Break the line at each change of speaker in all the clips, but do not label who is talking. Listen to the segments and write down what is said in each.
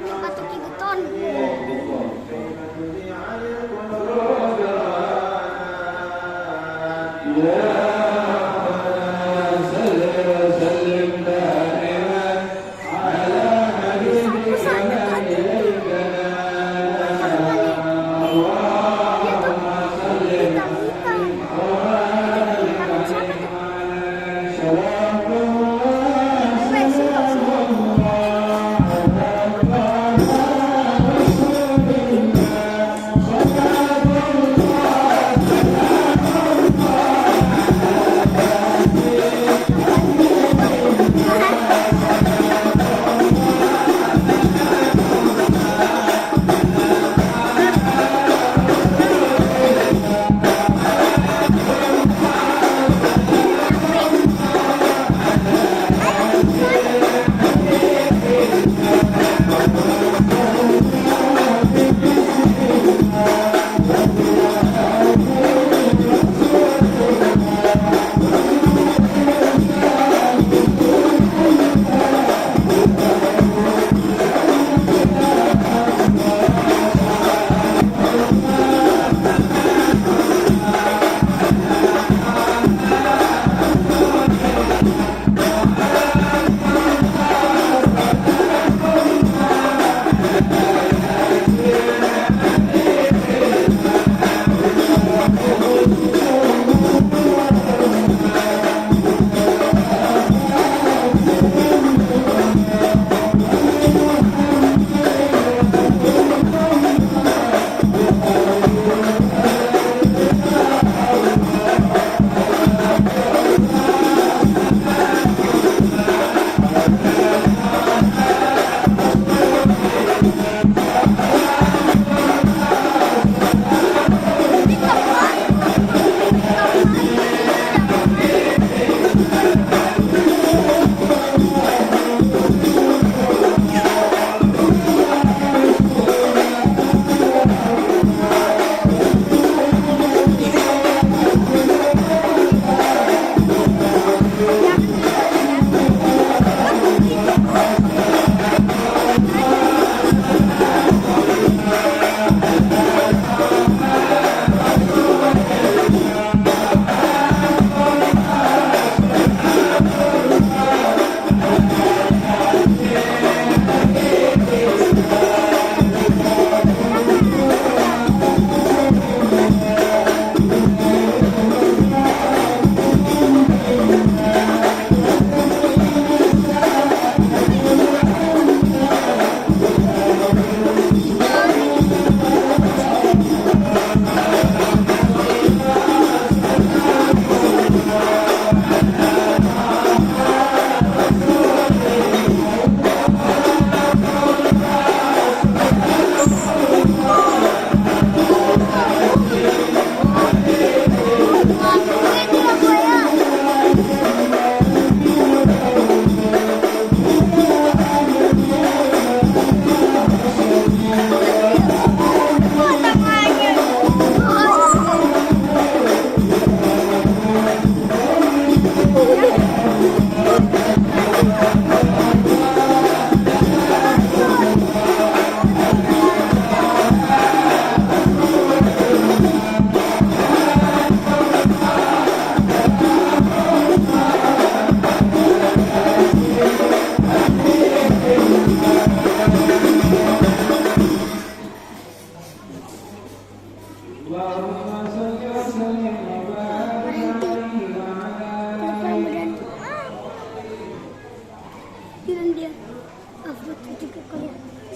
Patok Igeton.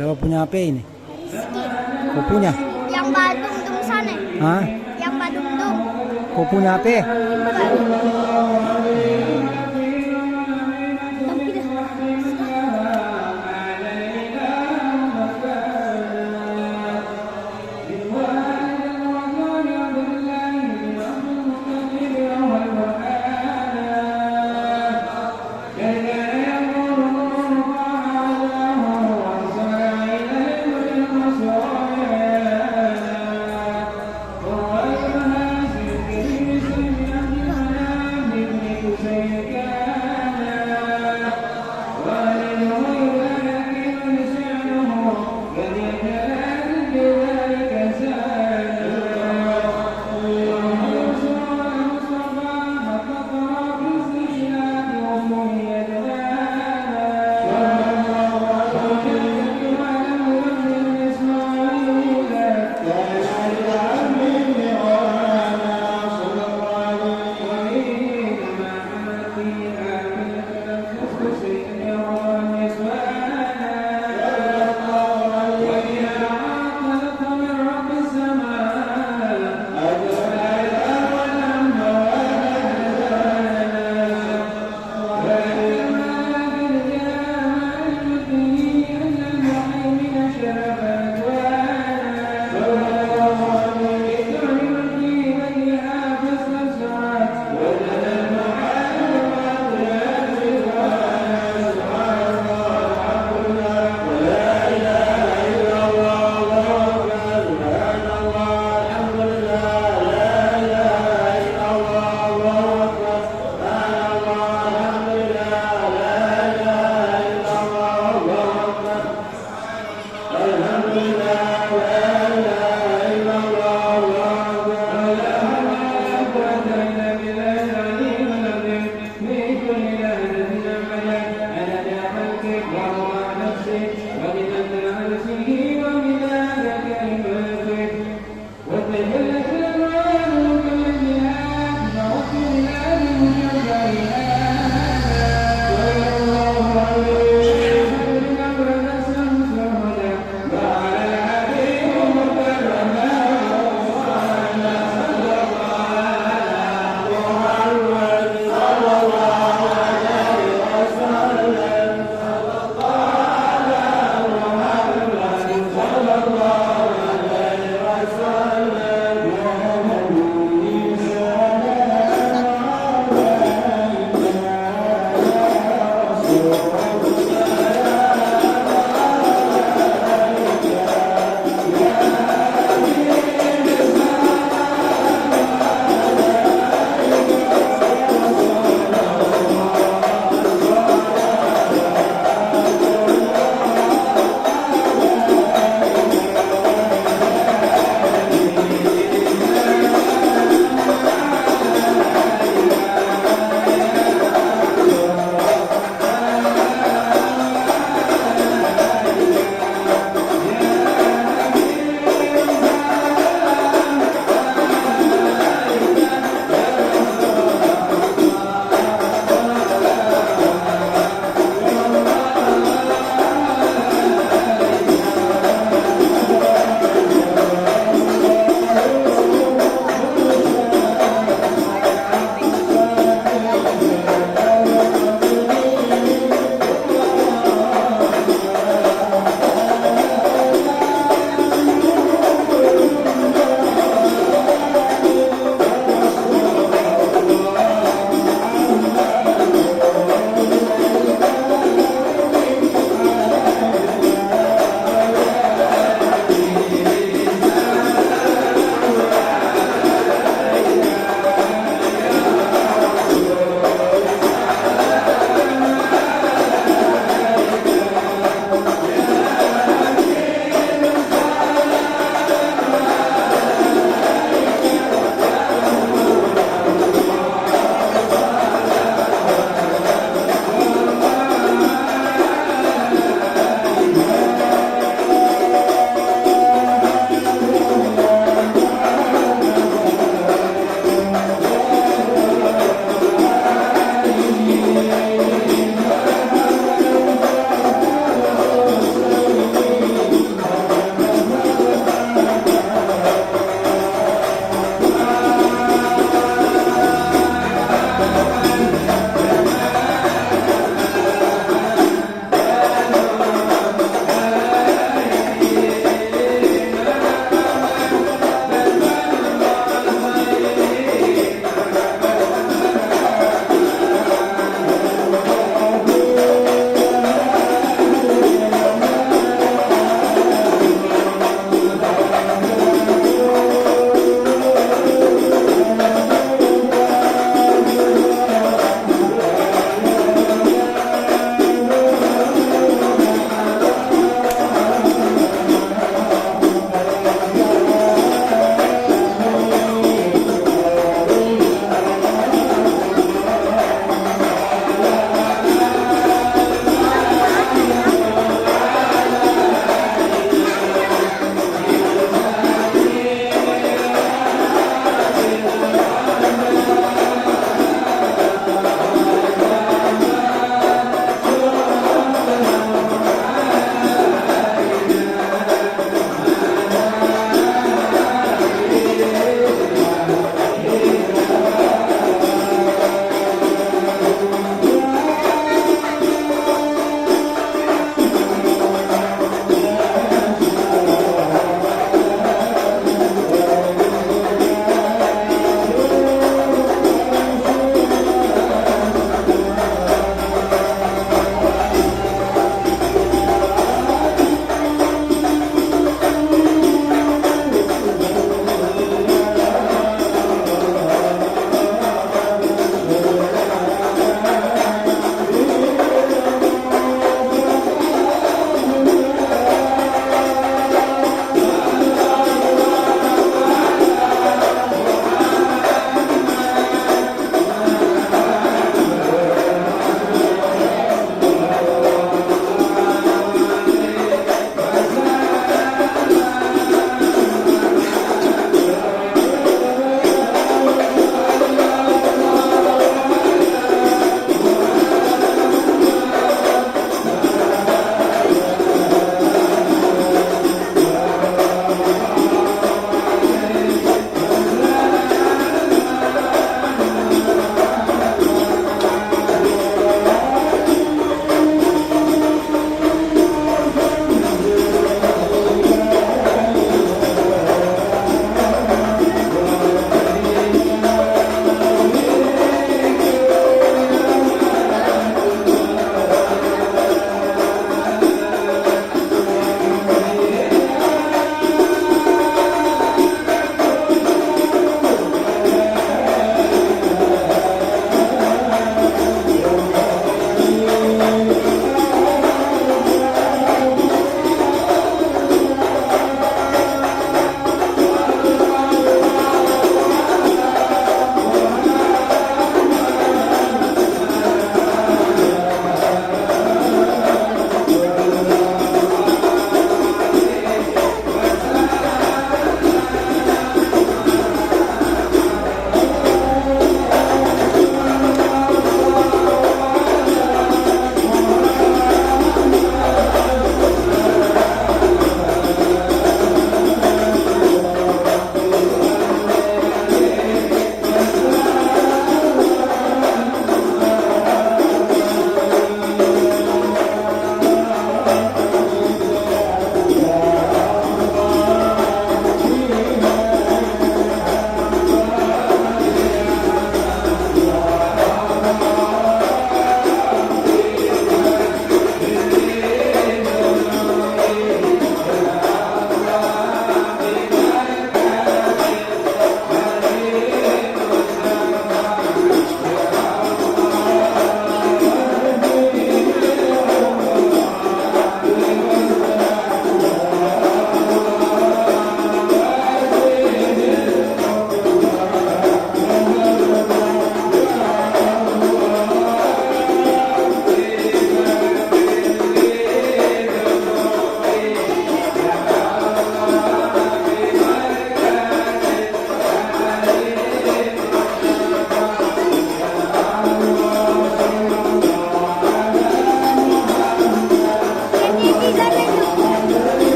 Siapa punya HP ini?
Rizky.
Kau punya?
Yang Badung Dung sana.
Hah?
Yang Badung Dung.
Kau punya HP?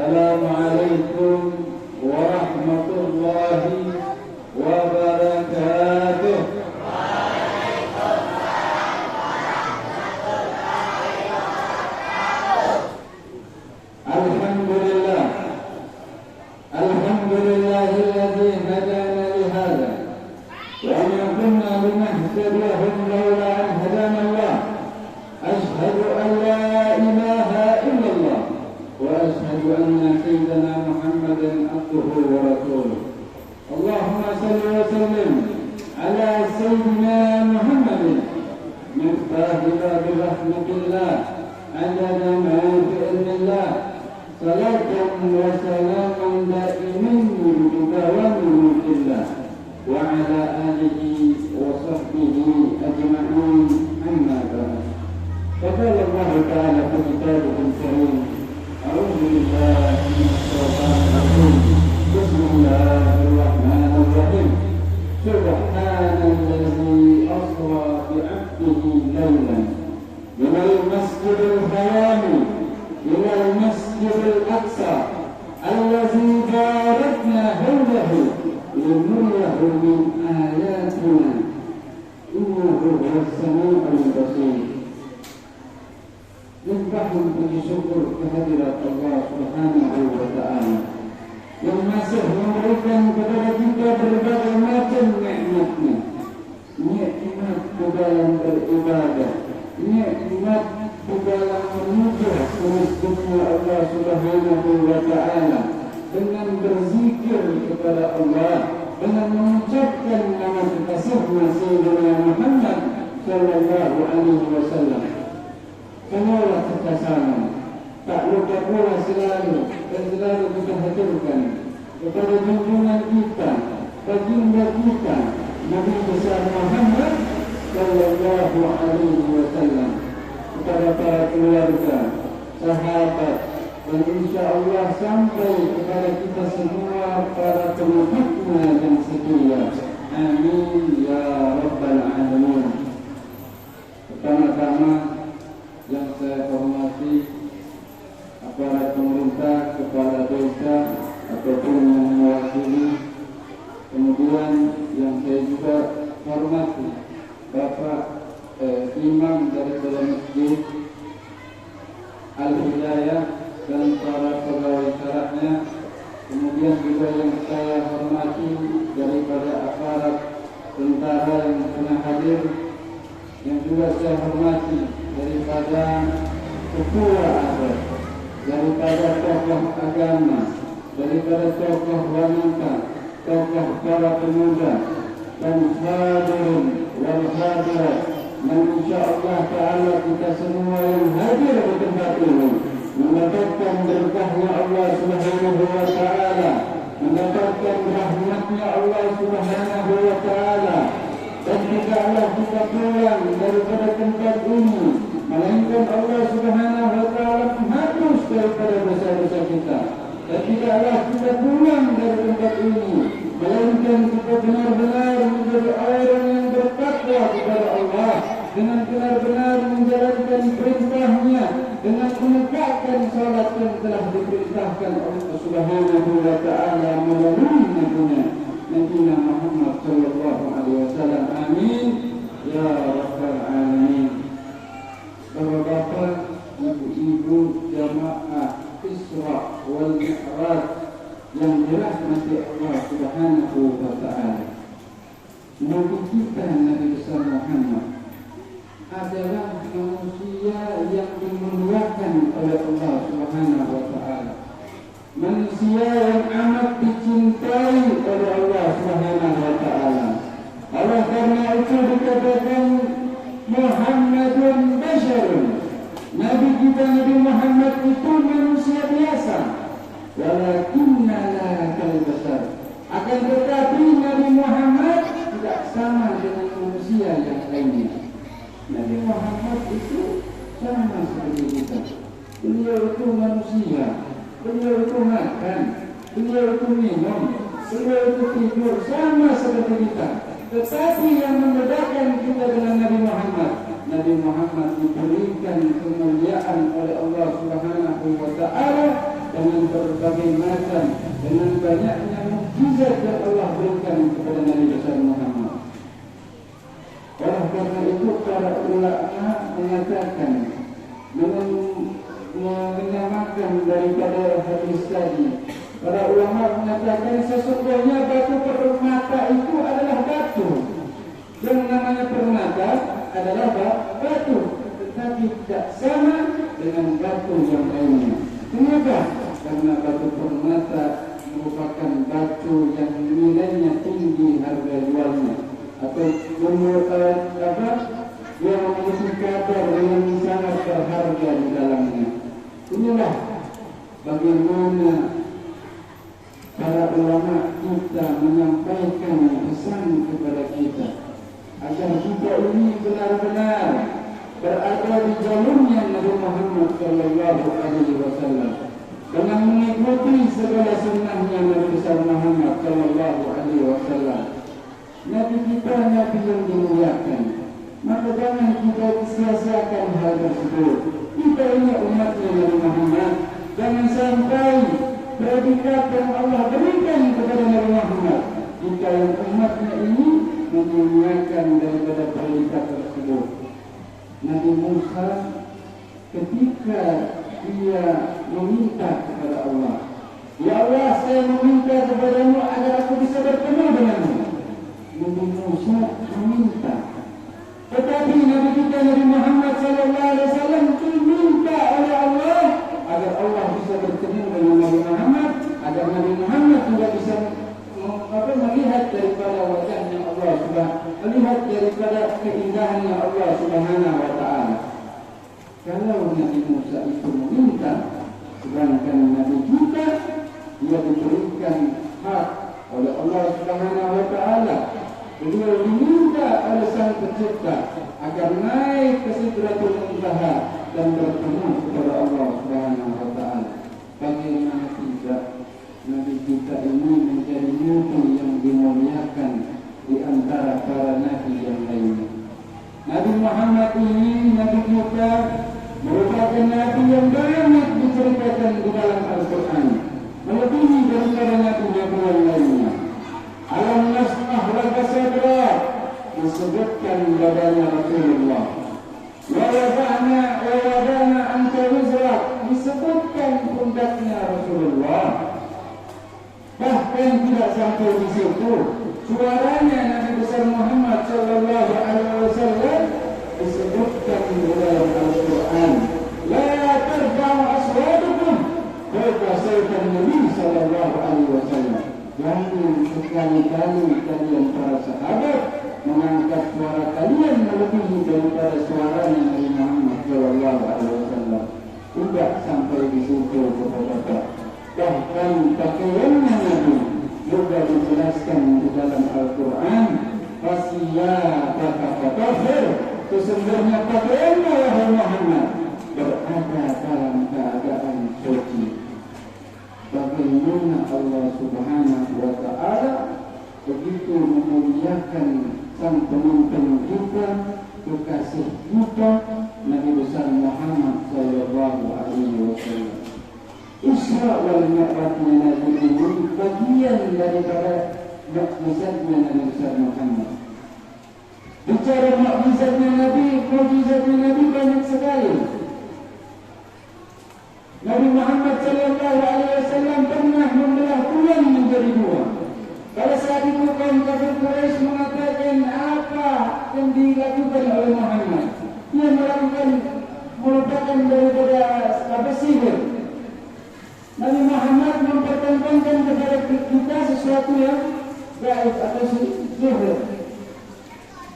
Assalamualaikum warahmatullahi wabarakatuh. Alhamdulillah. Alhamdulillahilladzi hadana li hadza wa ma kunna linahtadiya laula an hadana Allah. Ashhadu an la ilaha illallah وأشهد أن سيدنا محمدا عبده ورسوله. اللهم صل وسلم على سيدنا محمد مفتاح باب رحمة الله عدد ما بإذن الله صلاة وسلاما دائمين بدوام ملك الله وعلى آله وصحبه أجمعين أما بعد. فقال الله تعالى في كتابه الكريم: أعوذ بالله من الشيطان الرجيم. بسم الله الرحمن الرحيم. سبحان الذي أسرى بعبده ليلا من المسجد الحرام إلى المسجد الأقصى الذي باركنا حوله لنريه من آياتنا إنه هو السميع البصير. Limpahkan puji syukur kehadirat Allah Subhanahu wa Ta'ala yang masih memberikan kepada kita berbagai macam nikmat-Nya. Nikmat di dalam beribadah, nikmat di dalam menuju kemasjidnya Allah Subhanahu wa Ta'ala dengan berzikir kepada Allah, dengan mengucapkan nama kekasihnya Sayyidina Muhammad sallallahu alaihi wasallam. Semualah kita sama, tak lupa pula selalu dan selalu kita haturkan kepada junjungan kita, baginda kita, Nabi besar Muhammad sallallahu alaihi wasallam, kepada para keluarga, sahabat, dan insya-Allah sampai kepada kita semua para pengikutnya yang setia. Amin ya rabbal alamin. Pertama-tama yang saya hormati aparat pemerintah, kepala desa ataupun yang mewakili, kemudian yang saya juga hormati Bapak Imam dari Masjid Al-Hidayah dan para pegawai syaratnya, kemudian juga yang saya hormati daripada aparat tentara yang pernah hadir, yang juga saya hormati daripada ketua adat, daripada tokoh agama, daripada tokoh wanita, tokoh para pemuda, dan hadirin wal hadirat, dan insyaAllah ta'ala kita semua yang hadir di tempat ini mendapatkan berkahnya Allah Subhanahu wa ta'ala, mendapatkan rahmatnya Allah Subhanahu wa ta'ala. Dan tidaklah kita pulang daripada tempat ini melainkan Allah Subhanahu wa ta'ala menghapus daripada dosa-dosa kita. Dan tidaklah kita pulang dari tempat ini melainkan kita benar-benar menjadi orang yang bertakwa kepada Allah, dengan benar-benar menjalankan perintahnya, dengan menegakkan salat yang telah diperintahkan Allah Subhanahu wa ta'ala melalui Nabi Muhammad sallallahu alaihi wasallam. Amin ya rabbal alamin. Bapak-bapak, ibu-ibu jamaah Isra wal Mi'raj yang dirahmati Allah Subhanahu wa ta'ala, Nabi kita Nabi besar Muhammad adalah manusia yang dimuliakan oleh Allah Subhanahu wa ta'ala, manusia yang amat dicintai oleh Allah Subhanahu wa ta'ala. Oleh karena itu dikatakan sama seperti kita. Beliau itu manusia, beliau itu makan, beliau itu minum, beliau itu tidur, sama seperti kita. Tetapi yang membedakan kita dengan Nabi Muhammad, Nabi Muhammad diberikan kemuliaan oleh Allah Subhanahu wa Ta'ala dengan berbagai macam, dengan banyaknya mukjizat yang Allah berikan kepada Nabi besar Muhammad. Oleh karena itu para ulama mengatakan dengan menyamakan daripada hadis tadi, para ulama mengatakan sesungguhnya batu permata itu adalah batu. Yang namanya permata adalah batu, tetapi tidak sama dengan batu yang lainnya. Kenapa? Karena batu permata merupakan batu yang nilainya tinggi harga jualnya, atau yang memiliki kadar yang sangat berharga di dalamnya. Inilah bagaimana para ulama kita menyampaikan pesan kepada kita agar kita ini benar-benar berada di jalurnya Nabi Muhammad sallallahu alaihi wasallam dengan mengikuti segala sunnahnya Nabi besar Muhammad sallallahu alaihi wasallam. Nabi kita Nabi yang dimuliakan, maka jangan kita sia-siakan hal tersebut. Kita ini umatnya Nabi Muhammad. Jangan sampai predikat yang Allah berikan kepada Nabi Muhammad, jika yang umatnya ini menyia-nyiakan daripada predikat tersebut. Nabi Musa ketika dia meminta kepada Allah, "Ya Allah, saya meminta kepadamu agar aku bisa bertemu denganmu." Nabi Musa meminta. Tetapi Nabi kita Nabi Muhammad SAW diminta oleh Allah agar Allah bisa bertemu dengan Nabi Muhammad, agar Nabi Muhammad juga bisa melihat daripada wajahnya Allah Subhanahu, melihat daripada keindahannya Allah Subhanahu wa Ta'ala. Kalau Nabi Musa itu meminta, sedangkan Nabi kita dia diberikan hak oleh Allah Subhanahu wa Ta'ala. Beliau diminta oleh Sang Pencipta agar naik ke Sidratul Muntaha dan bertemu kepada Allah Subhanahu wa Ta'ala. Bagaimana tidak Nabi kita ini menjadi nabi yang dimuliakan di antara para nabi yang lainnya. Nabi Muhammad ini, Nabi kita, merupakan nabi yang banyak diceritakan di dalam Al-Quran, melebihi daripada nabi-nabi yang lainnya. Alam nasrah laka sadrak, disebutkan dadanya Rasulullah. Wa wada'na anka wizrak, disebutkan pundaknya Rasulullah. Bahkan tidak sampai di situ, suaranya Nabi besar Muhammad sallallahu alaihi wasallam disebutkan di dalam Al-Quran. La tarfa'u aswatukum fawqa sawti Nabi sallallahu alaihi wasallam. Jangan sekali-kali kalian para sahabat mengangkat suara kalian melebihi daripada suaranya Nabi Muhammad sallallahu alaihi wasallam. Tidak sampai di situ kepada bahkan pakaiannya Nabi juga dijelaskan di dalam Al-Quran. Fasiyataka fatahhir, sesungguhnya pakaiannya wahai Muhammad berada dalam keadaan suci. Bagaimana Allah Subhanahu wa Ta'ala begitu memuliakan sang pemimpin kita, kekasih kita, Nabi besar Muhammad sallallahu alaihi wasallam. Isra wal Mi'rajnya Nabi ini bagian daripada mukjizatnya Nabi besar Muhammad. Bicara mukjizatnya Nabi banyak sekali. Nabi Muhammad sallallahu alaihi wasallam pernah membelah bulan menjadi dua. Pada saat itu kaum kafir Quraisy mengatakan, apa yang dilakukan oleh Muhammad? Dia merupakan daripada sihir. Nabi Muhammad mempertontonkan kepada kita sesuatu yang gaib atau sihir.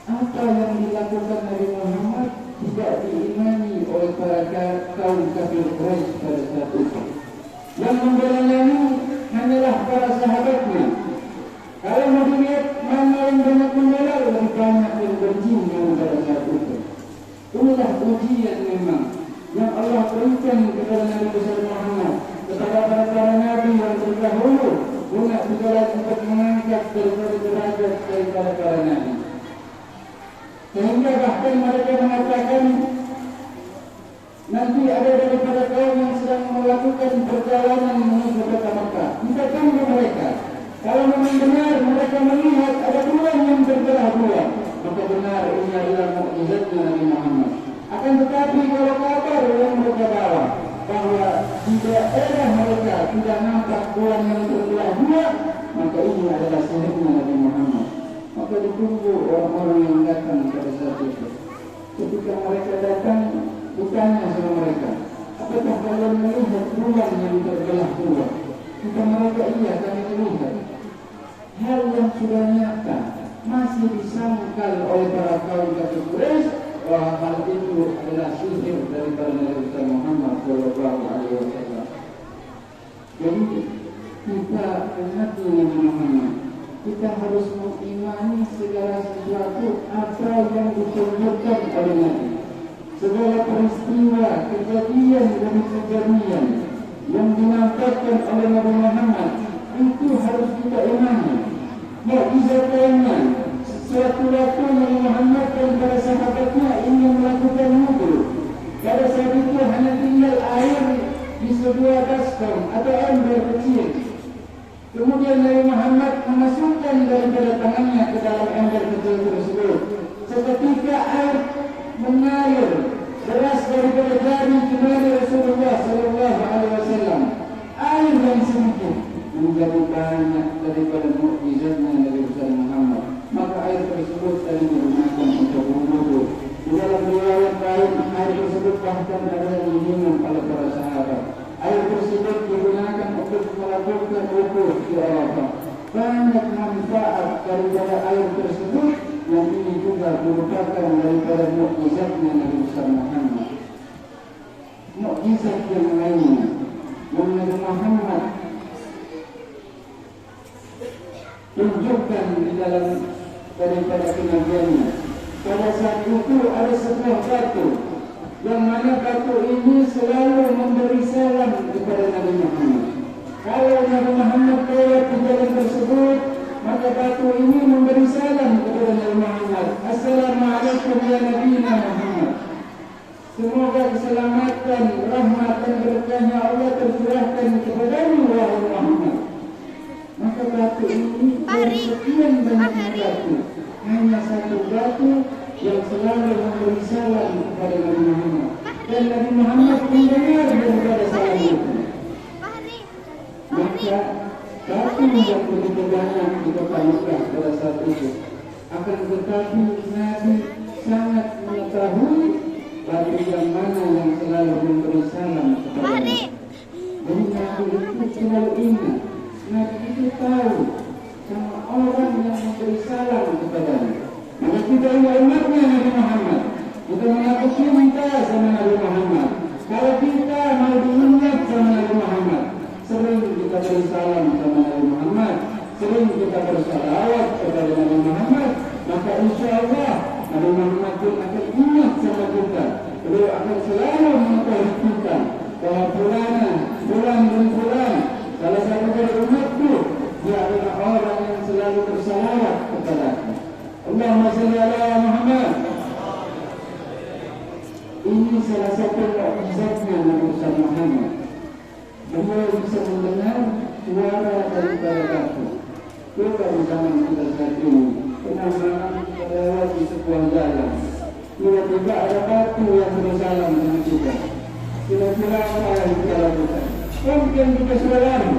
Apa yang dilakukan Nabi Muhammad tidak diimani oleh para kaum kafir Quraisy pada saat itu. Yang membelanya hanyalah para sahabatnya. Kalau mau dilihat mana yang banyak membela, lebih banyak yang berjin pada saat itu. Inilah ujian memang nanti ada daripada kaum yang sedang melakukan perjalanan menuju kota Makkah. Kita tunggu mereka. Kalau memang benar mereka melihat ada bulan yang berbelah dua, maka benar ini adalah mukjizatnya Nabi Muhammad. Akan tetapi kalau kabar yang mereka bawa bahwa di daerah mereka tidak nampak bulan yang berbelah dua, maka ini adalah sihirnya Nabi Muhammad. Maka ditunggu orang-orang yang datang pada saat itu. Ketika mereka datang, ditanya sama mereka, apakah kalian melihat bulan yang terbelah dua? Kata mereka, iya kami melihat. Hal yang sudah nyata masih disangkal oleh para kaum kafir Quraisy bahwa hal itu adalah sihir daripada Nabi Muhammad Shallallahu Alaihi Wasallam. Jadi kita umat Nabi Muhammad, kita harus mengimani segala sesuatu apa yang ditunjukkan oleh Nabi. Segala peristiwa, kejadian dan kejadian yang dinampakkan oleh Nabi Muhammad itu harus kita imani. Mukjizatnya, suatu waktu Nabi Muhammad dan para sahabatnya ingin melakukan wudhu. Pada saat itu hanya tinggal air di sebuah baskom atau ember kecil. Kemudian Nabi Muhammad memasukkan daripada tangannya ke dalam ember kecil tersebut. Seketika air mengalir deras daripada jari jemari Rasulullah Sallallahu Alaihi Wasallam. Air yang sedikit menjadi banyak daripada mukjizatnya Nabi Muhammad. Maka air tersebut tadi digunakan untuk wudhu. Di dalam riwayat lain, air tersebut bahkan ada minum oleh para sahabat. Air tersebut digunakan untuk melakukan wudhu di Arafah. Banyak manfaat daripada air tersebut yang ini juga merupakan daripada mukjizatnya Nabi Muhammad. Mukjizat yang lainnya, Nabi Muhammad tunjukkan di dalam daripada kenabiannya. Pada saat itu ada sebuah batu, yang mana batu ini selalu memberi salam kepada Nabi Muhammad. Kalau Nabi Muhammad lewat di jalan tersebut, maka batu ini memberi salam kepada Nabi Muhammad. Assalamualaikum ya Nabi Muhammad. Semoga keselamatan, rahmat dan berkahnya Allah tercurahkan kepadamu wahai Muhammad. Maka batu ini dari sekian banyak batu, hanya satu batu yang selalu memberi salam kepada Nabi Muhammad. Dan Nabi Muhammad mendengar daripada salam itu. Maka batu yang begitu banyak di kota Makkah pada saat itu. Akan tetapi Nabi sangat mengetahui batu yang mana yang selalu memberi salam kepada Nabi. Dan Nabi itu selalu ingat. Nabi itu tahu sama orang yang memberi salam kepadanya. Maka kita umatnya Nabi Muhammad, kita mengaku cinta sama Nabi Muhammad. Kalau kita mau diingat sama Nabi Muhammad, sering kita beri salam sama Nabi Muhammad, sering kita bersalawat kepada Nabi Muhammad, maka insya Allah Nabi Muhammad pun akan ingat sama kita. Beliau akan selalu mengetahui kita bahwa bulan dan bulan salah satu dari umatku, dia adalah orang yang selalu bersalawat kepadaku. Allahumma salli ala Muhammad. Ini salah satu mukjizatnya Nabi Muhammad. Beliau bisa mendengar suara daripada batu. Coba di zaman kita saat ini, pernah kita lewat di sebuah jalan, tiba-tiba ada batu yang bersalam dengan kita. Kira-kira apa yang kita lakukan? Mungkin kita sudah lari,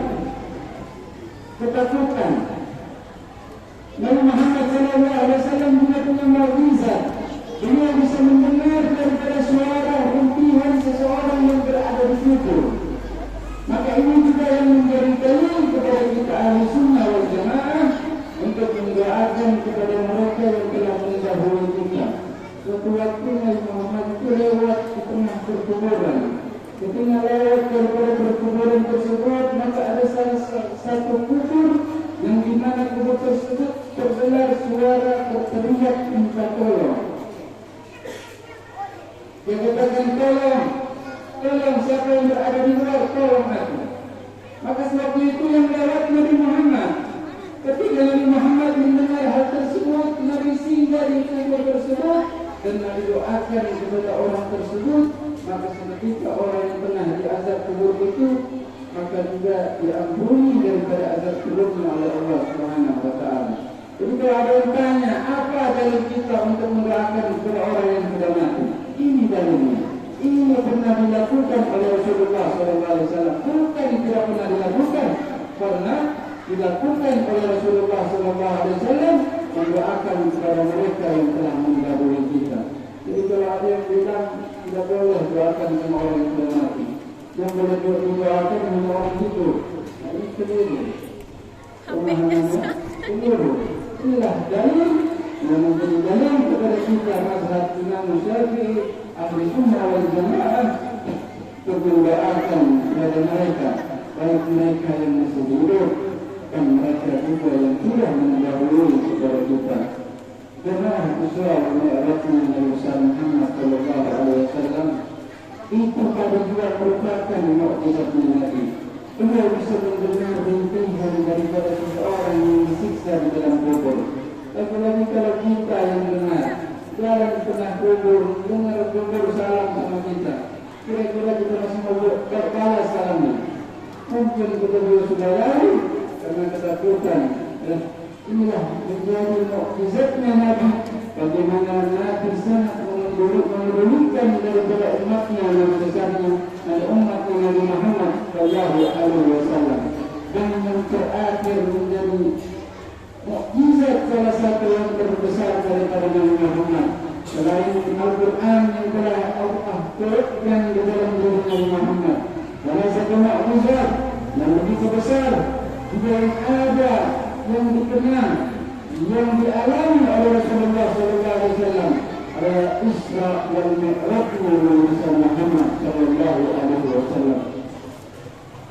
ketakutan. Nabi Muhammad SAW juga punya mukjizat. Beliau bisa mendengar daripada suara rintihan seseorang yang berada di situ. Maka ini juga yang menjadi dalil kepada kita ahli sunnah wal jamaah untuk mendoakan kepada mereka yang telah mendahului kita. Suatu waktu Nabi Muhammad itu lewat di tengah perkuburan. Ketika lewat daripada perkuburan tersebut, maka ada salah satu kubur yang di mana kubur tersebut terdengar suara berteriak minta tolong. Dia katakan, tolong siapa yang berada di luar, tolong aku. Maka sebab itu yang lewat Nabi Muhammad. Ketika Nabi Muhammad mendengar hal tersebut, Nabi singgah di kubur tersebut dan Nabi doakan kepada orang tersebut maka seketika orang yang pernah diazab kubur itu maka juga diampuni daripada azab kuburnya oleh Allah Subhanahu wa taala. Jadi kalau ada yang tanya, apa dalil kita untuk mendoakan kepada orang yang sudah mati? Ini dalilnya. Ini pernah dilakukan oleh Rasulullah SAW. Bukan tidak pernah dilakukan, pernah dilakukan oleh Rasulullah SAW mendoakan kepada mereka yang telah mendahului kita. Jadi kalau ada yang bilang tidak boleh doakan sama orang yang sudah mati, yang boleh didoakan sama orang itu, nah ini keliru. Keliru. Inilah dalil yang menjadi dalil kepada kita mazhab Imam Syafi'i ahli sunnah wal jamaah untuk mendoakan kepada mereka, baik mereka yang masih hidup dan mereka juga yang sudah mendahului kepada kita. Karena Isra Mi'rajnya Nabi Muhammad sallallahu alaihi wasallam itu pada juga merupakan mukjizatnya Nabi. Beliau bisa mendengar rintihan daripada seseorang yang disiksa di dalam kubur. Apalagi kalau kita yang dengar dalam tengah kubur, dengar kubur salam sama kita, kira-kira kita masih mau balas salamnya. Mungkin kita juga sudah lari karena ketakutan. Inilah menjadi mukjizatnya Nabi. Bagaimana Nabi sangat mendudukan daripada umatnya yang besarnya, dari umatnya Nabi Muhammad sallallahu alaihi wasallam. Dan yang terakhir menjadi mukjizat salah satu yang terbesar daripada Nabi Muhammad selain Al-Quran yang telah Allah turunkan di dalam diri Nabi Muhammad. Salah satu mukjizat yang begitu besar juga yang ada, yang dikenal, yang dialami oleh Rasulullah SAW adalah Isra wal Mi'raj Nabi Muhammad SAW.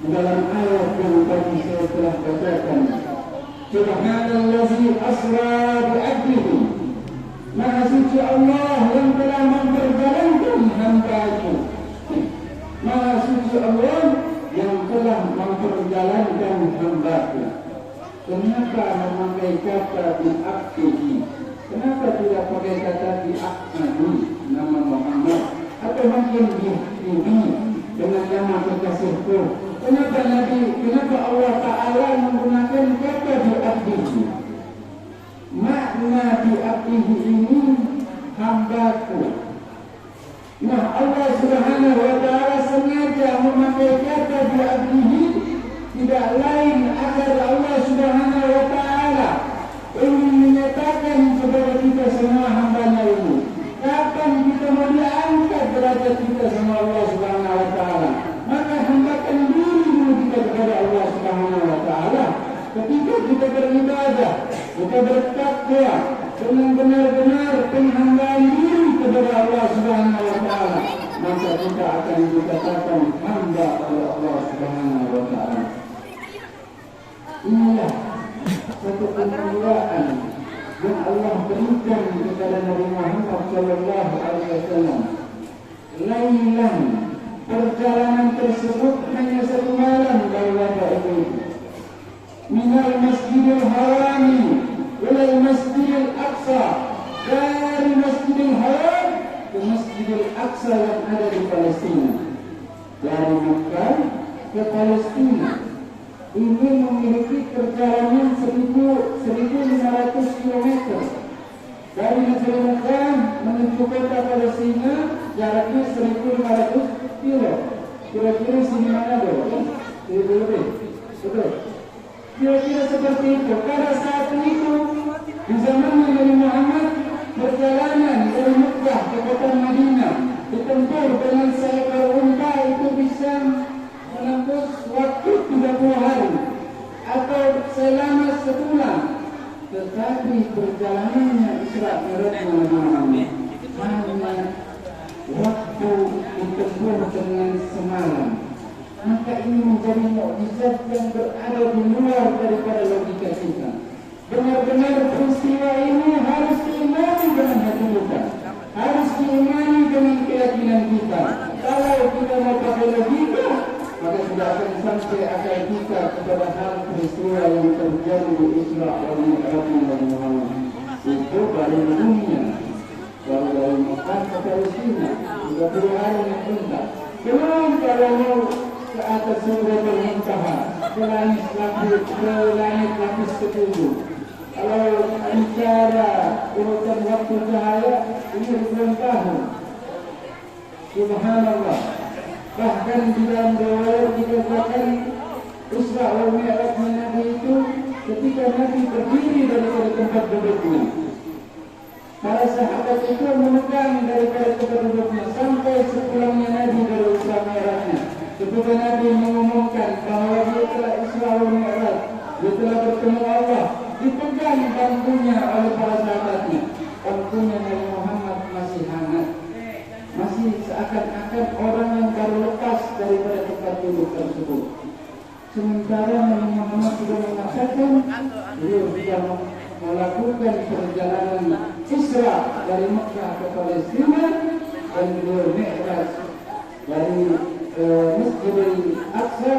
Di dalam ayat yang tadi saya telah bacakan, Subhanallazi asra bi'abdihi, Maha suci Allah yang telah memperjalankan hamba-Nya. Maha suci Allah yang telah memperjalankan hamba-Nya. Kenapa memakai kata bi'abdihi? Kenapa tidak pakai kata bi'ahmadi, nama Muhammad? Atau mungkin bi'abdihi dengan nama kekasihku? Kenapa Allah Ta'ala menggunakan kata bi'abdihi? Makna bi'abdihi ini hambaku. Nah, Allah Subhanahu wa Ta'ala sengaja memakai kata bi'abdihi tidak lain agar Allah Subhanahu wa Ta'ala ingin menyatakan kepada kita semua hamba-Nya ini, kapan kita mau diangkat derajat kita sama Allah Subhanahu wa Ta'ala, maka hambakan diri dulu kita kepada Allah Subhanahu wa Ta'ala. Ketika kita beribadah, kita bertakwa dengan benar-benar penghambaan diri kepada Allah Subhanahu wa Ta'ala, maka kita akan dikatakan hamba oleh Allah Subhanahu wa Ta'ala. Inilah satu kemuliaan yang Allah berikan kepada Nabi Muhammad sallallahu alaihi wasallam. Lailan, perjalanan tersebut hanya satu malam dari Bapak Ibu. Minal Masjidil Harami ila Masjidil Aqsa, dari Masjidil Haram ke Masjidil Aqsa yang ada di Palestina. Dari Makkah ke Palestina ini memiliki perjalanan 1.500 km. Dari negeri Mekah menuju kota Palestina jaraknya 1.500 km. Kira-kira sini mana dong? 1.000 lebih. Betul. Kira-kira seperti itu. Pada saat itu di zaman Nabi Muhammad, perjalanan dari Mekah ke kota Madinah ditempuh dengan seekor unta itu bisa menempuh waktu 30 hari atau selama sebulan. Tetapi perjalanannya Isra Mi'raj Nabi Muhammad hanya waktu ditempuh dengan semalam. Maka ini menjadi mukjizat yang berada di luar daripada logika kita. Benar-benar peristiwa ini harus diimani dengan hati kita, harus diimani dengan keyakinan kita. Kalau kita mau pakai logika, maka tidak akan sampai akal kita kepada hal peristiwa yang terjadi di Isra wal Mi'raj Nabi Muhammad. Itu baru dunia, baru dari Mekah ke Palestina. 30 hari naik puncak. Belum kalau ke atas Sidratul Muntaha, ke langit lapis ketujuh. Kalau bicara urutan waktu cahaya, ini ribuan tahun. Subhanallah. Bahkan di dalam riwayat dikatakan Isra wal Mi'raj Nabi itu ketika Nabi berdiri daripada tempat duduknya. Para sahabat itu memegang daripada tempat duduknya sampai sepulangnya Nabi dari Isra Mi'rajnya. Ketika Nabi mengumumkan bahawa dia telah Isra wal Mi'raj, dia telah bertemu Allah, dipegang bangkunya oleh para sahabatnya. Bangkunya Nabi Muhammad masih hangat, masih seakan-akan orang yang baru lepas daripada tempat duduk tersebut. Sementara Nabi Muhammad sudah mengatakan beliau sudah melakukan perjalanan Isra dari Mekah ke Palestina dan beliau Mi'raj dari Masjidil Aqsa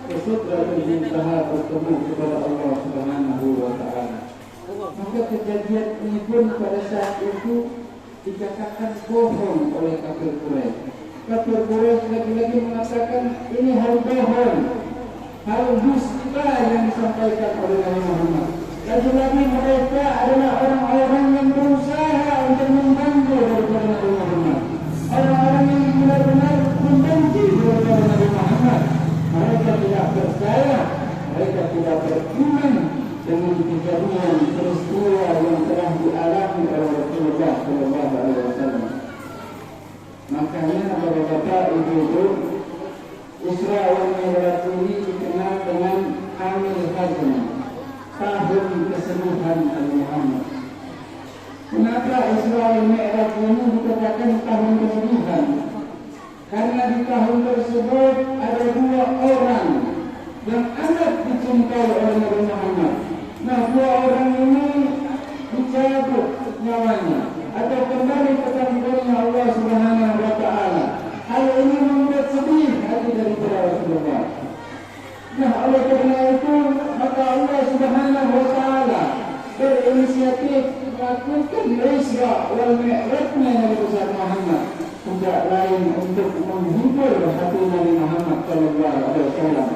ke Sidratul Muntaha bertemu kepada Allah Subhanahu wa taala. Maka kejadian ini pun pada saat itu dikatakan bohong oleh kafir Quraisy. Kafir Quraisy lagi-lagi mengatakan ini hal bohong, hal dusta yang disampaikan oleh Nabi Muhammad. Lagi-lagi mereka adalah orang-orang yang berusaha untuk membantu daripada Nabi Muhammad, orang-orang yang benar-benar membenci daripada Nabi Muhammad. Mereka tidak percaya, mereka tidak beriman dengan kejadian peristiwa yang telah dialami oleh Rasulullah Sallallahu Alaihi Wasallam. Makanya bapak-bapak, ibu-ibu, Isra wal Mi'raj ini dikenal dengan Amil Hazm, tahun kesembuhan Nabi Muhammad. Kenapa Isra wal Mi'raj ini dikatakan tahun kesembuhan? Karena di tahun tersebut ada 2 orang yang amat dicintai oleh Nabi Muhammad. Nah, 2 orang ini dicabut nyawanya atau kembali ke tangannya Allah Subhanahu wa taala. Hal ini membuat sedih hati daripada Rasulullah. Nah, oleh karena itu maka Allah Subhanahu wa taala berinisiatif melakukan Isra wal Mi'rajnya Nabi besar Muhammad, tidak lain untuk menghibur hati Nabi Muhammad sallallahu alaihi wasallam,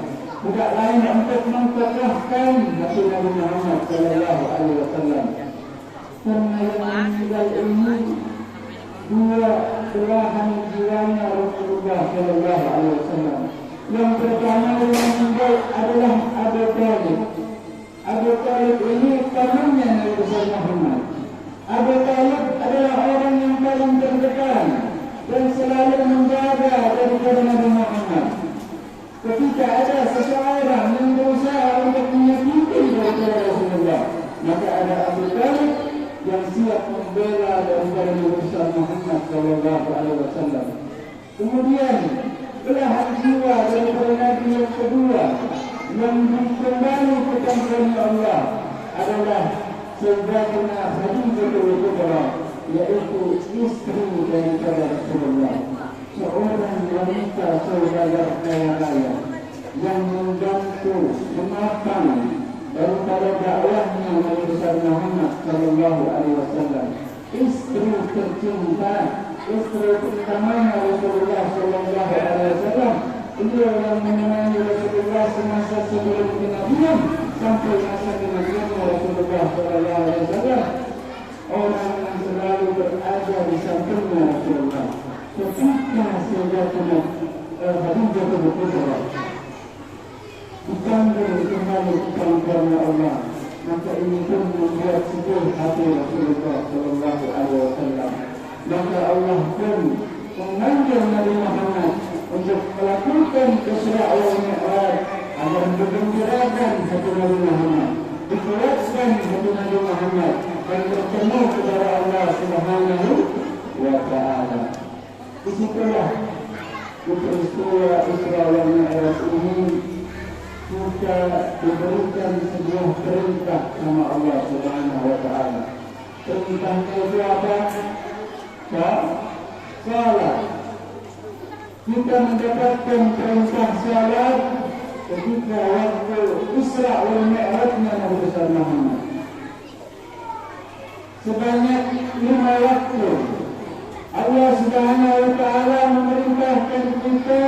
tidak lain untuk mengkokohkan hati Nabi Muhammad sallallahu alaihi wasallam. Karena yang meninggal ini 2 belahan jiwanya Rasulullah sallallahu alaihi wasallam. Yang pertama yang meninggal adalah Abu Talib. Abu Talib ini pamannya Nabi besar Muhammad. Abu Talib adalah orang yang paling terdekat dan selalu menjaga daripada Nabi Muhammad. Ketika ada seseorang yang berusaha untuk menyakiti daripada Rasulullah, maka ada Abu Talib yang siap membela daripada Nabi besar Muhammad sallallahu alaihi wasallam. Kemudian belahan jiwa daripada Nabi yang kedua yang kembali ke tangannya Allah adalah Sayyidatina Khadijatul Kubra, yaitu istri daripada Rasulullah, seorang wanita saudagar kaya raya yang membantu menopang daripada dakwahnya Nabi besar Muhammad sallallahu alaihi wasallam. Istri tercinta, istri pertamanya Rasulullah sallallahu alaihi wasallam. Beliau yang menemani Rasulullah semasa sebelum kenabian sampai masa kenabian Rasulullah sallallahu alaihi wasallam. Orang yang selalu berada di sampingnya Rasulullah. Ketika Sayyidatina Khadijatul Kubra dipanggil kembali ke tangannya Allah, maka ini pun membuat sedih hati Rasulullah sallallahu alaihi wasallam. Maka Allah pun memanggil Nabi Muhammad untuk melakukan Isra wal Mi'raj agar menggembirakan hati Nabi Muhammad, dikuatkan hati Nabi Muhammad dan bertemu kepada Allah Subhanahu wa taala. Disitulah di peristiwa Isra wal Mi'raj ini kita diberikan sebuah perintah sama Allah Subhanahu wa taala. Perintahnya itu apa? Salat. Kita mendapatkan perintah salat ketika waktu Isra wal Mi'rajnya Nabi besar Muhammad. Sebanyak 5 waktu Allah Subhanahu wa Ta'ala memerintahkan kita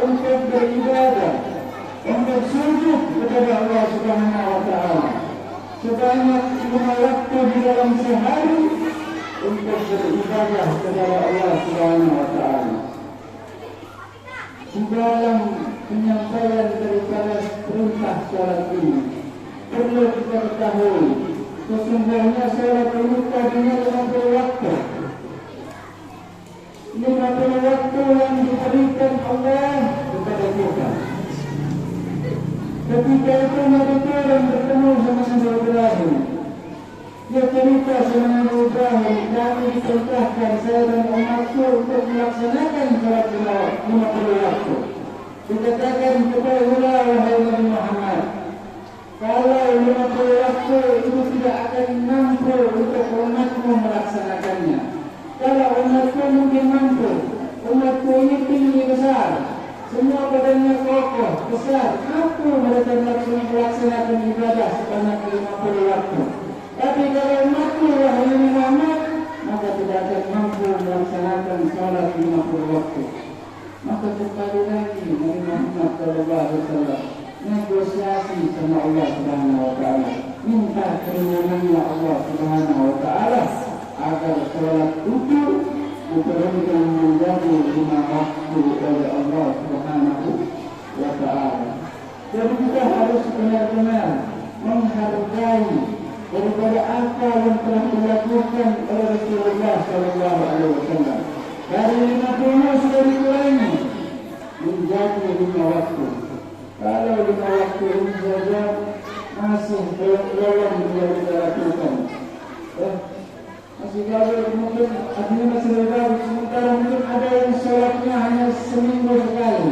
untuk beribadah, untuk sujud kepada Allah Subhanahu wa Ta'ala sebanyak 5 waktu di dalam sehari untuk beribadah kepada Allah Subhanahu wa Ta'ala. Di dalam penyampaian daripada perintah salat ini perlu kita ketahui sesungguhnya salat ini tadinya 50 waktu. 50 waktu yang diberikan Allah kepada kita. Ketika itu Nabi Tuhan bertemu sama Nabi Ibrahim. Dia cerita sama Nabi Ibrahim, kami diperintahkan saya dan umatku untuk melaksanakan salat 50 waktu. Dikatakan ketahuilah wahai Nabi Muhammad, kalau 50 waktu itu tidak akan mampu untuk umatmu melaksanakannya. Kalau umatku mungkin mampu, umatku ini tinggi besar, semua badannya kokoh, besar, mampu mereka melaksanakan ibadah sebanyak 50 waktu. Tapi kalau umatku wahai Nabi Muhammad, maka tidak akan mampu melaksanakan salat 50 waktu. Maka kembali lagi Nabi Muhammad SAW negosiasi sama Allah Subhanahu wa Ta'ala, minta keringanannya Allah Subhanahu wa Ta'ala agar salat itu diturunkan menjadi 5 waktu oleh Allah Subhanahu wa Ta'ala. Jadi kita harus benar-benar menghargai daripada apa yang telah dilakukan oleh Rasulullah SAW. Dari 50 sudah dikurangi menjadi 5 waktu. Kalau 5 waktu ini saja masih belum dia lakukan, masih gagal, mungkin artinya masih gagal. Sementara mungkin ada yang sholatnya hanya seminggu sekali,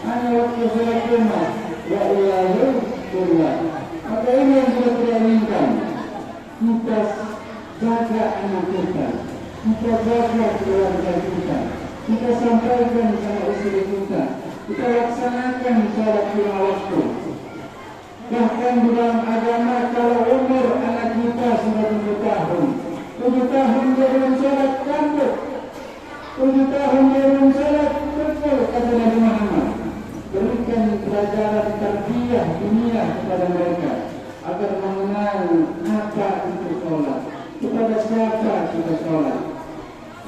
hanya waktu sholat Jumat. Ya Allah, maka ini yang kita inginkan. Kita jaga anak kita, kita jaga keluarga kita, kita sampaikan sama istri kita, kita laksanakan salat 5 waktu. Bahkan di dalam agama kalau umur anak kita sudah 7 tahun, 7 tahun dia belum salat kambut, 7 tahun dia belum salat betul kata Nabi Muhammad. Berikan pelajaran tarbiyah dunia kepada mereka agar mengenal apa itu salat, kepada siapa kita salat,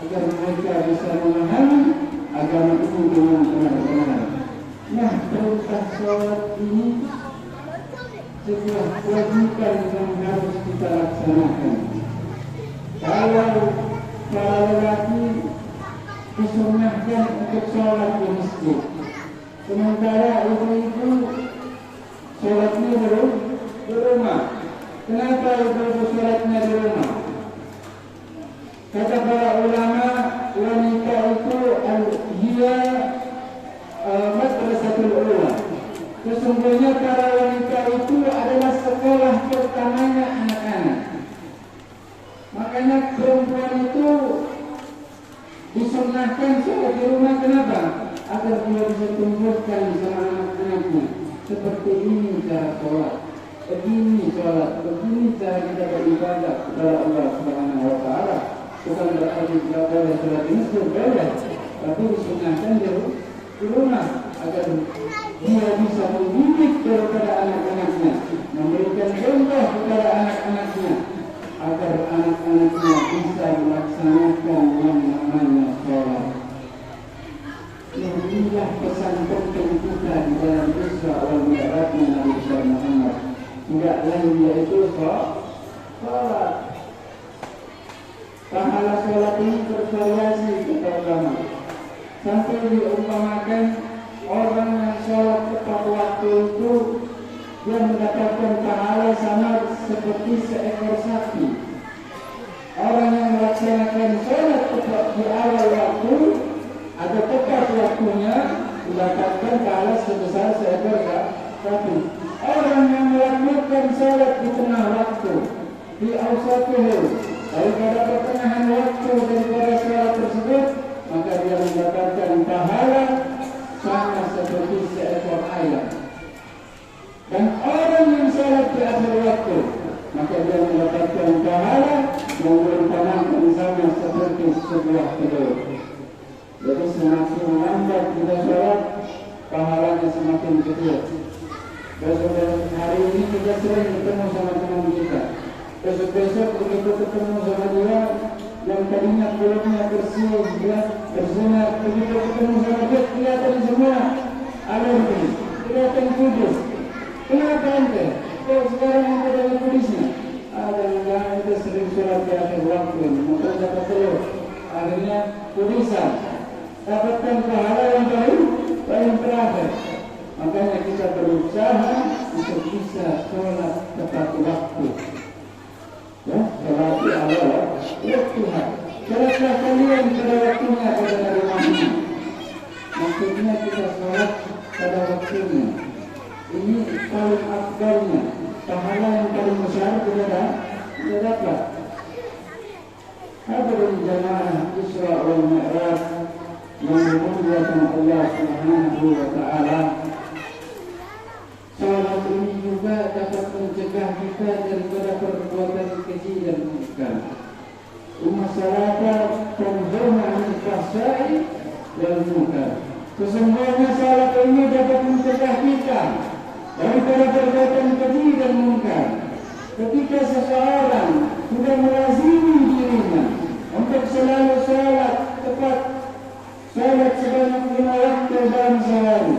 agar mereka bisa memahami agama itu dengan benar-benar. Nah, perintah salat ini sebuah kewajiban yang harus kita laksanakan. Kalau para lelaki disunahkan untuk salat di masjid, sementara ibu-ibu salatnya di rumah. Kenapa ibu-ibu salatnya di rumah? Kata para ulama, wanita itu dia madrasatul ula. Sesungguhnya para wanita itu adalah sekolah pertamanya anak-anak. Makanya perempuan itu disunahkan sholat di rumah. Kenapa? Agar dia bisa tumbuhkan sama anak-anaknya. Seperti ini cara sholat, begini sholat, begini cara kita beribadah kepada Allah Subhanahu wa Ta'ala. Bukan berarti tidak boleh sholat ini boleh, tapi disunahkan di rumah agar dia bisa mendidik kepada anak-anaknya, memberikan contoh kepada anak-anaknya, agar anak-anaknya bisa melaksanakan yang namanya sholat. Inilah pesan penting kita di dalam Isra wal Mi'rajnya Nabi Muhammad. Tidak lain yaitu sholat. Pahala sholat ini bervariasi kata ulama. Sampai diumpamakan orang yang sholat tepat waktu itu dia mendapatkan pahala sama seperti seekor sapi. Orang yang melaksanakan sholat tepat di awal waktu atau tepat waktunya mendapatkan pahala sebesar seekor sapi. Orang yang melakukan sholat di tengah waktu, di awsatuhu, daripada pertengahan waktu daripada sholat tersebut, maka dia mendapatkan pahala sama seperti seekor ayam. Dan orang yang sholat di akhir waktu, maka dia mendapatkan pahala yang berumpamakan sama seperti sebuah telur. pahalanya semakin kecil. Besok-besok hari ini kita sering ketemu sama teman kita. Besok-besok begitu ketemu sama dia yang tadinya kulitnya bersih, ya, bersinar, begitu ketemu sama dia kelihatan semua alergi, kelihatan kudus. Kenapa ente? Kok sekarang ente dengan kudusnya? Jangan-jangan ente sering sholat di akhir waktu, maka dapat telur. Akhirnya kudusan, dapatkan pahala yang paling terakhir. Makanya kita berusaha untuk bisa sholat tepat waktu. Ya, sholat di awal waktunya. Sholatlah kalian pada waktunya pada Nabi Muhammad. Maksudnya kita sholat pada waktunya. Ini paling afdalnya. Pahala yang paling besar kita dapat. Hadirin jamaah Isra wal Mi'raj yang dimuliakan Allah Subhanahu wa taala. Salat ini juga dapat mencegah kita daripada perbuatan keji dan munkar. Umma salata tanzurna 'anil fahsya'i wal munkar. Sesungguhnya salat ini dapat mencegah kita daripada perbuatan keji dan munkar. Ketika seseorang sudah melazimi dirinya untuk selalu salat tepat, salat sebanyak 5 waktu dalam sehari,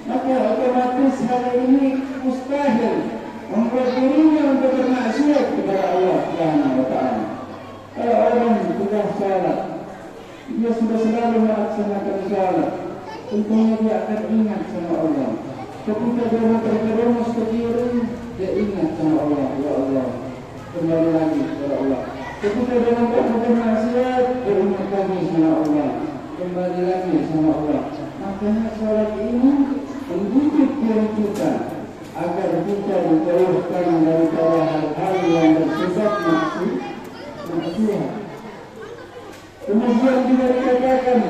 maka otomatis hal ini mustahil membuat dirinya untuk bermaksiat kepada Allah Subhanahu wa taala. Kalau orang sudah salat, dia sudah selalu melaksanakan salat, tentunya dia akan ingat sama Allah. Ketika dia terjerumus ke kiri, dia ingat sama Allah, ya Allah, kembali lagi kepada Allah. Ketika dia membuat maksiat, dia ingat lagi sama Allah, kembali lagi sama Allah. Makanya salat ini mendidik diri kita agar kita dijauhkan daripada hal-hal yang bersifat maksiat. Kemudian juga dikatakan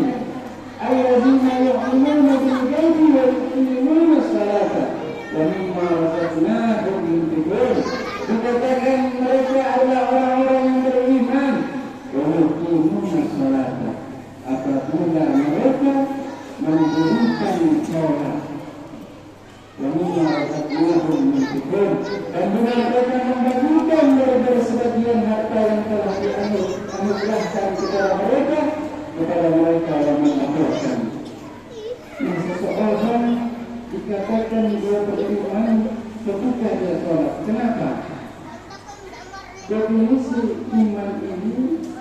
alladzina yu'minuna bil ghaibi wa yuqimuna as-salata wa mimma razaqnahum yunfiqun. Dikatakan mereka adalah orang-orang yang beriman wa yuqimuna as-salata, apabila mereka mendirikan salat. Wa mimma razaqnahum yunfiqun, dan dengan mereka membagikan dari sebagian harta yang telah dianugerahkan kepada mereka yang mengaturkan. Nah, seseorang dikatakan dia beriman ketika dia sholat. Kenapa? Definisi iman ini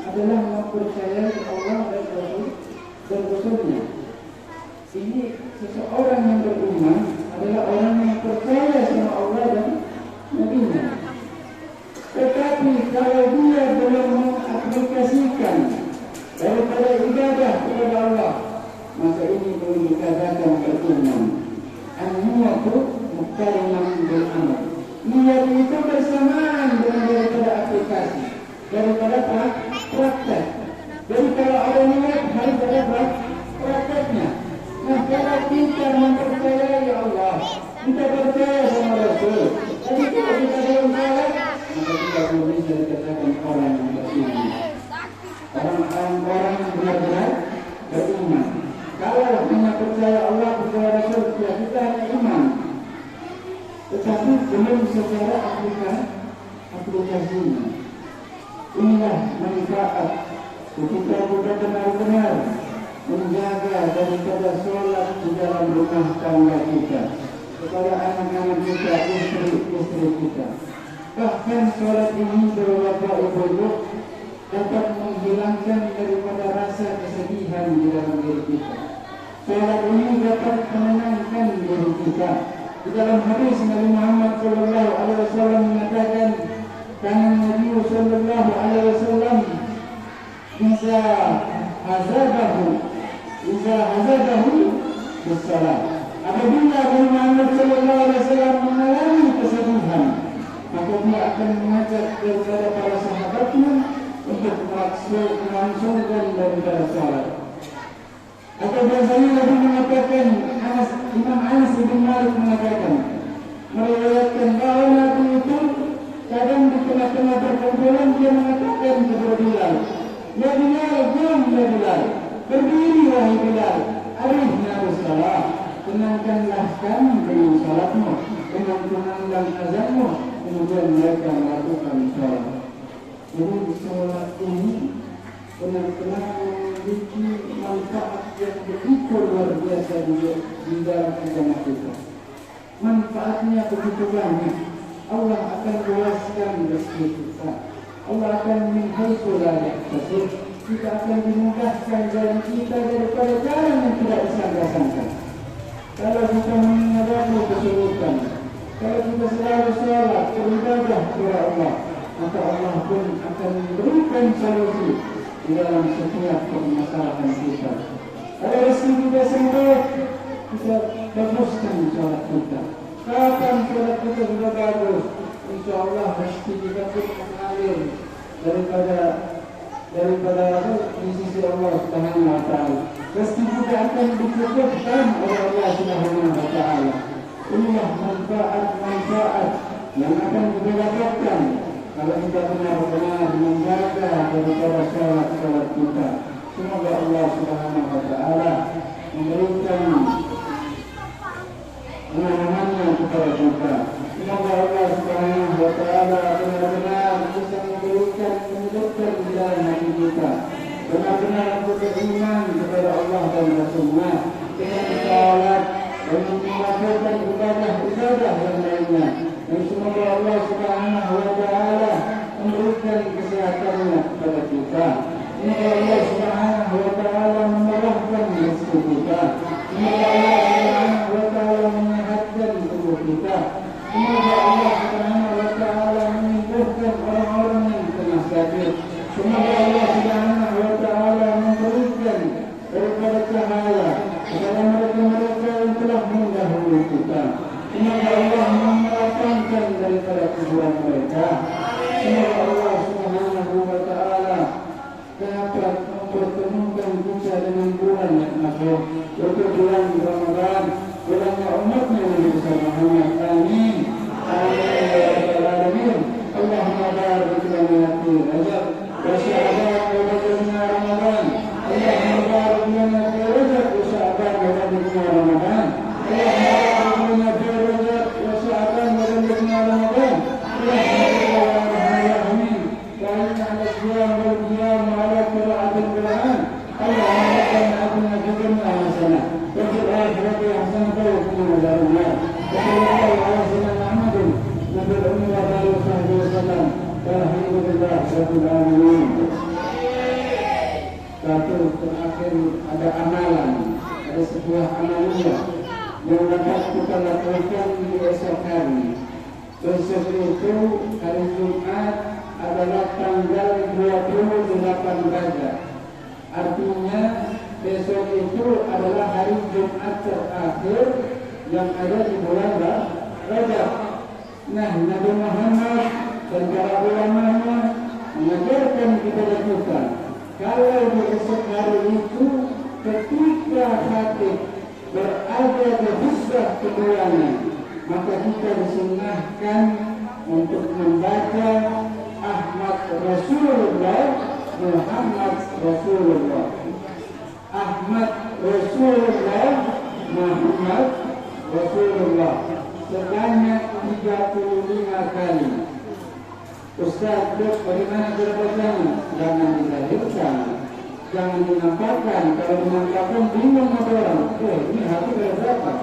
adalah mempercayai Allah dan Rasulnya. Ini seseorang yang beriman adalah orang yang percaya sama Allah dan Nabi-Nya. Tetapi kalau dia belum mengaplikasikan daripada ibadah kepada Allah, maka ini belum dikatakan beriman. An-niyatu muqtarinah bil amal. Niat itu bersamaan dengan daripada aplikasi, daripada praktek. Jadi kalau ada niat harus ada prakteknya. Nah, kalau kita mempercayai Allah, kita percaya sama Rasul, tapi kalau kita belum salat, maka kita belum bisa dikatakan orang yang beriman. Orang-orang yang benar-benar beriman. Kalau hanya percaya Allah, percaya Rasul, kita hanya iman, tetapi belum secara aplikasinya. Inilah manfaat ketika kita benar-benar menjaga daripada sholat di dalam rumah tangga kita, kepada anak-anak kita, istri kita. Bahkan sholat ini beberapa ibu dapat menghilangkan daripada rasa kesedihan di dalam diri kita. Sholat ini dapat menenangkan diri kita. Di dalam hadis Nabi Muhammad SAW mengatakan, karena Nabi SAW bisa hazabahu bersalat. Apabila Nabi Muhammad SAW mengalami kesedihan, maka dia akan mengajak kepada para sahabatnya untuk melangsungkan daripada salat. Atau biasanya Nabi mengatakan, Imam Anas bin Malik mengatakan, meriwayatkan bahwa Nabi itu kadang di tengah-tengah perkumpulan dia mengatakan kepada Bilal, ya Bilal, diam ya Bilal, berdiri wahai Bilal, arifna bersalat. tenangkanlah kami dengan salatmu, dengan kumandang azanmu, kemudian mereka melakukan sholat. Jadi sholat ini benar-benar memiliki manfaat yang begitu luar biasa di dalam agama kita. Manfaatnya begitu banyak. Allah akan luaskan rezeki kita. Allah akan menghapus lahir kita akan dimudahkan jalan kita daripada jalan yang tidak disangka-sangka. Kalau kita menghadapi kesulitan, kalau kita selalu sholat beribadah kepada Allah, maka Allah pun akan memberikan solusi di dalam setiap permasalahan kita. Kalau rezeki kita sempit, kita baguskan sholat kita. Kapan sholat kita sudah bagus, insya Allah rezeki kita pun mengalir daripada di sisi Allah Subhanahu wa taala. Rezeki kita akan dicukupkan oleh Allah Subhanahu wa taala. Inilah manfaat yang akan kita dapatkan kalau kita benar-benar menjaga daripada sholat kita. Semoga Allah Subhanahu wa taala memberikan pengalamannya kepada kita. Semoga Allah Subhanahu wa taala benar-benar bisa memberikan menghidupkan di dalam hati kita. Benar-benar beriman kepada Allah dan Rasulullah dengan salat dan melakukan ibadah yang lainnya. Dan semoga Allah Subhanahu wa taala memberikan kesehatannya kepada kita. Semoga Allah Subhanahu wa taala memurahkan rezeki kita. Semoga Allah Subhanahu wa taala menyehatkan tubuh kita. Semoga Allah Subhanahu wa taala menyembuhkan orang-orang yang tengah sakit. Semoga Allah Subhanahu wa taala memberikan daripada cahaya kepada mereka-mereka yang telah mendahului kita. Semoga Allah melapangkan daripada kuburan mereka. Semoga Allah Subhanahu wa taala dapat mempertemukan kita dengan bulan yang akhir, yaitu bulan Ramadan, bulannya umatnya Nabi Muhammad. Amin. Amin ya rabbal alamin. Allahumma barik lana fi Rajab wa Sya'ban wa ballghna Ramadan. Allahumma barik lana fi Rajab wa Sya'ban wa ballghna Ramadan. Allahumma barik lana fi Rajab wa Sya'ban wa ballghna Ramadan. Satu terakhir ada amalan, ada sebuah amalia yang dapat kita lakukan di esok hari. Besok itu hari Jumat adalah tanggal 28 Rajab. Artinya besok itu adalah hari Jumat terakhir yang ada di bulan Rajab. Nah, Nabi Muhammad dan para ulamanya mengajarkan kepada kita, kalau di esok hari itu ketika khatib berada di husbah keduanya, maka kita disunahkan untuk membaca Ahmad Rasulullah, Muhammad Rasulullah. Ahmad Rasulullah, Muhammad Rasulullah sebanyak 35 kali. Ustaz, bagaimana cara bacanya? Jangan dilahirkan, jangan dinampakkan. Kalau dinampakkan bingung orang. Ini hati berapa?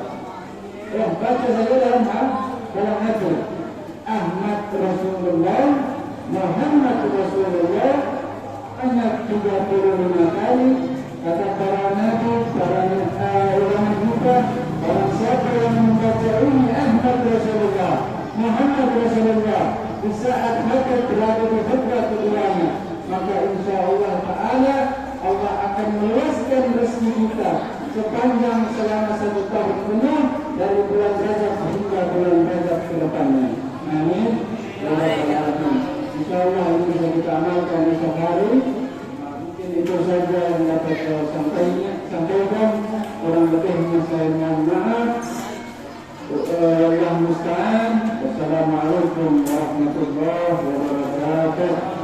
Baca saja dalam hati. Ahmad Rasulullah, Muhammad Rasulullah hanya 35 kali. Kata para nabi, para ulama juga, orang siapa yang membaca ini Ahmad Rasulullah, Muhammad Rasulullah di saat mereka berada di hujrah keduanya, maka insya Allah Ta'ala Allah akan meluaskan rezeki kita sepanjang selama 1 tahun penuh dari bulan Rajab hingga bulan Rajab ke depannya. Amin. Insya Allah ini bisa kita amalkan esok hari. Mungkin itu saja yang dapat saya sampaikan. Kurang lebihnya saya mohon maaf. Allah musta'an. Wassalamualaikum warahmatullahi wabarakatuh.